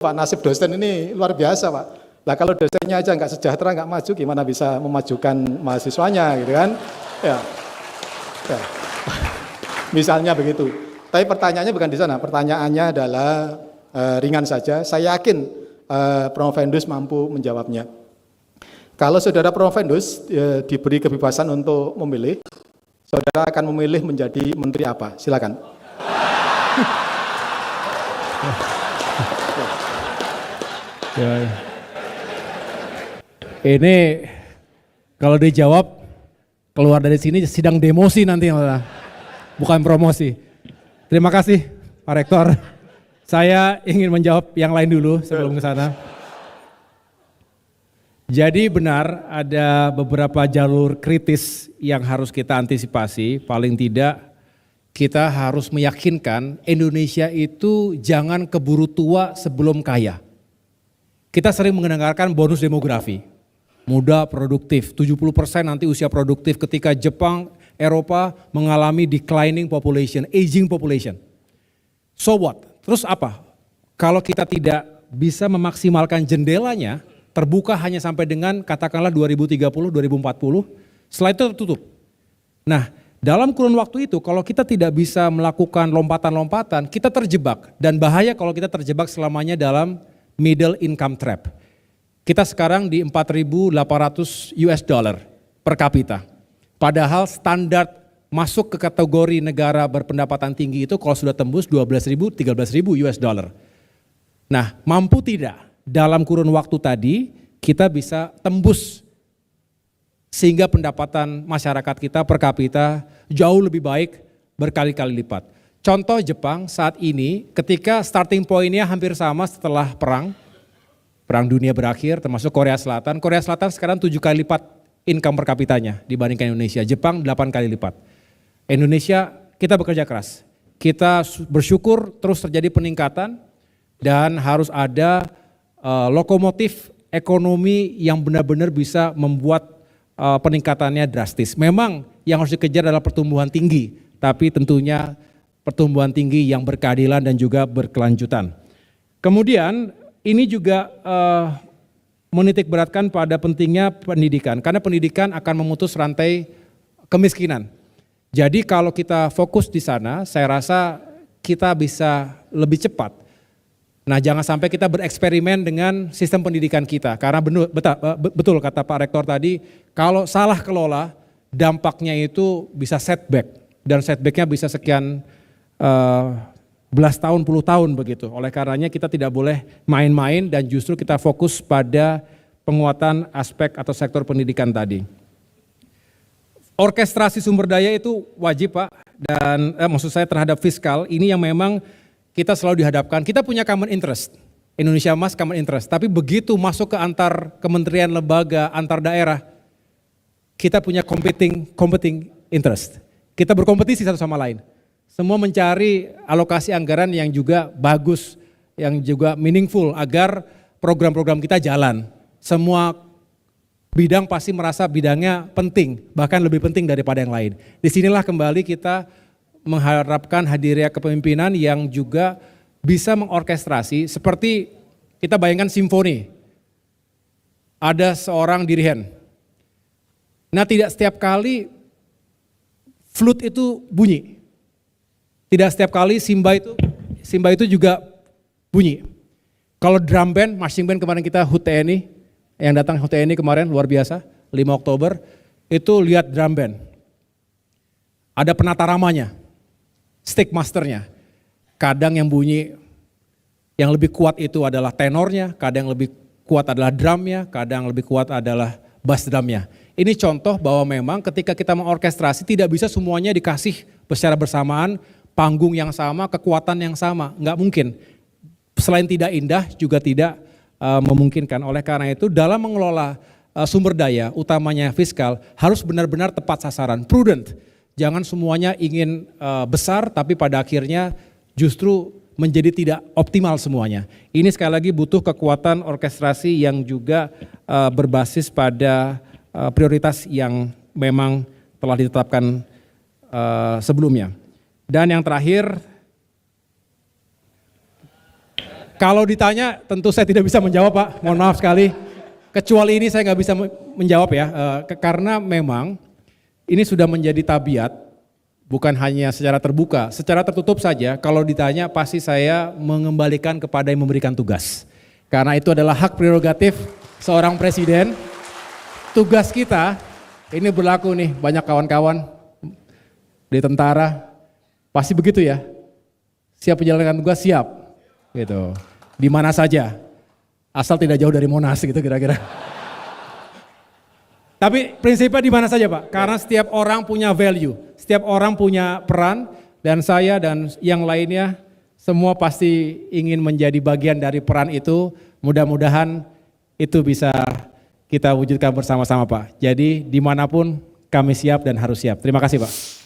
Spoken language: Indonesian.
Pak, nasib dosen ini luar biasa Pak. Lah kalau dosennya aja nggak sejahtera, nggak maju, gimana bisa memajukan mahasiswanya gitu kan? Ya, ya. Misalnya begitu. Tapi pertanyaannya bukan di sana. Pertanyaannya adalah ringan saja. Saya yakin Prof. Vendus mampu menjawabnya. Kalau saudara Prof. Vendus diberi kebebasan untuk memilih, saudara akan memilih menjadi menteri apa? Silakan. Ya. Ini kalau dijawab keluar dari sini sidang demosi nanti, bukan promosi. Terima kasih Pak Rektor. Saya ingin menjawab yang lain dulu sebelum ke sana. Jadi benar ada beberapa jalur kritis yang harus kita antisipasi. Paling tidak kita harus meyakinkan Indonesia itu jangan keburu tua sebelum kaya. Kita sering mendengarkan bonus demografi. Muda produktif, 70% nanti usia produktif ketika Jepang, Eropa mengalami declining population, aging population. So what? Terus apa? Kalau kita tidak bisa memaksimalkan jendelanya, terbuka hanya sampai dengan katakanlah 2030, 2040, setelah itu tertutup. Nah, dalam kurun waktu itu kalau kita tidak bisa melakukan lompatan-lompatan, kita terjebak. Dan bahaya kalau kita terjebak selamanya dalam middle income trap. Kita sekarang di 4.800 US dollar per kapita. Padahal standar masuk ke kategori negara berpendapatan tinggi itu kalau sudah tembus 12.000, 13.000 US dollar. Nah, mampu tidak dalam kurun waktu tadi kita bisa tembus sehingga pendapatan masyarakat kita per kapita jauh lebih baik berkali-kali lipat. Contoh Jepang saat ini ketika starting point-nya hampir sama setelah perang dunia berakhir termasuk Korea Selatan. Korea Selatan sekarang 7 kali lipat income per kapitanya dibandingkan Indonesia. Jepang 8 kali lipat. Indonesia kita bekerja keras. Kita bersyukur terus terjadi peningkatan dan harus ada lokomotif ekonomi yang benar-benar bisa membuat peningkatannya drastis. Memang yang harus dikejar adalah pertumbuhan tinggi, tapi tentunya pertumbuhan tinggi yang berkeadilan dan juga berkelanjutan. Kemudian ini juga menitik beratkan pada pentingnya pendidikan, karena pendidikan akan memutus rantai kemiskinan. Jadi kalau kita fokus di sana, saya rasa kita bisa lebih cepat. Nah, jangan sampai kita bereksperimen dengan sistem pendidikan kita, karena betul kata Pak Rektor tadi, kalau salah kelola, dampaknya itu bisa setback, dan setbacknya bisa sekian belas tahun, puluh tahun begitu. Oleh karenanya kita tidak boleh main-main dan justru kita fokus pada penguatan aspek atau sektor pendidikan tadi. Orkestrasi sumber daya itu wajib Pak, dan maksud saya terhadap fiskal, ini yang memang kita selalu dihadapkan. Kita punya common interest, Indonesia Mas common interest, tapi begitu masuk ke antar kementerian, lembaga, antar daerah, kita punya competing interest. Kita berkompetisi satu sama lain. Semua mencari alokasi anggaran yang juga bagus, yang juga meaningful agar program-program kita jalan. Semua bidang pasti merasa bidangnya penting, bahkan lebih penting daripada yang lain. Disinilah kembali kita mengharapkan hadirnya kepemimpinan yang juga bisa mengorkestrasi seperti kita bayangkan simfoni. Ada seorang dirigen. Nah, tidak setiap kali flute itu bunyi. Tidak setiap kali simba itu juga bunyi. Kalau drum band, marching band kemarin kita HUT TNI, yang datang HUT TNI kemarin luar biasa, 5 Oktober, itu lihat drum band. Ada penata ramanya, stick masternya. Kadang yang bunyi, yang lebih kuat itu adalah tenornya, kadang yang lebih kuat adalah drumnya, kadang lebih kuat adalah bass drumnya. Ini contoh bahwa memang ketika kita mengorkestrasi tidak bisa semuanya dikasih secara bersamaan, panggung yang sama, kekuatan yang sama, nggak mungkin. Selain tidak indah juga tidak memungkinkan. Oleh karena itu dalam mengelola sumber daya, utamanya fiskal, harus benar-benar tepat sasaran, prudent. Jangan semuanya ingin besar tapi pada akhirnya justru menjadi tidak optimal semuanya. Ini sekali lagi butuh kekuatan orkestrasi yang juga berbasis pada prioritas yang memang telah ditetapkan sebelumnya. Dan yang terakhir, Kalau ditanya tentu saya tidak bisa menjawab Pak, mohon maaf sekali. Kecuali ini saya nggak bisa menjawab ya, karena memang ini sudah menjadi tabiat, bukan hanya secara terbuka, secara tertutup saja. Kalau ditanya pasti saya mengembalikan kepada yang memberikan tugas. Karena itu adalah hak prerogatif seorang presiden. Tugas kita, ini berlaku nih banyak kawan-kawan di tentara, pasti begitu ya. Siap menjalankan tugas, siap. Gitu. Di mana saja, asal tidak jauh dari Monas gitu kira-kira. Tapi prinsipnya di mana saja Pak, karena setiap orang punya value, setiap orang punya peran, dan saya dan yang lainnya semua pasti ingin menjadi bagian dari peran itu. Mudah-mudahan itu bisa kita wujudkan bersama-sama Pak. Jadi dimanapun kami siap dan harus siap. Terima kasih Pak.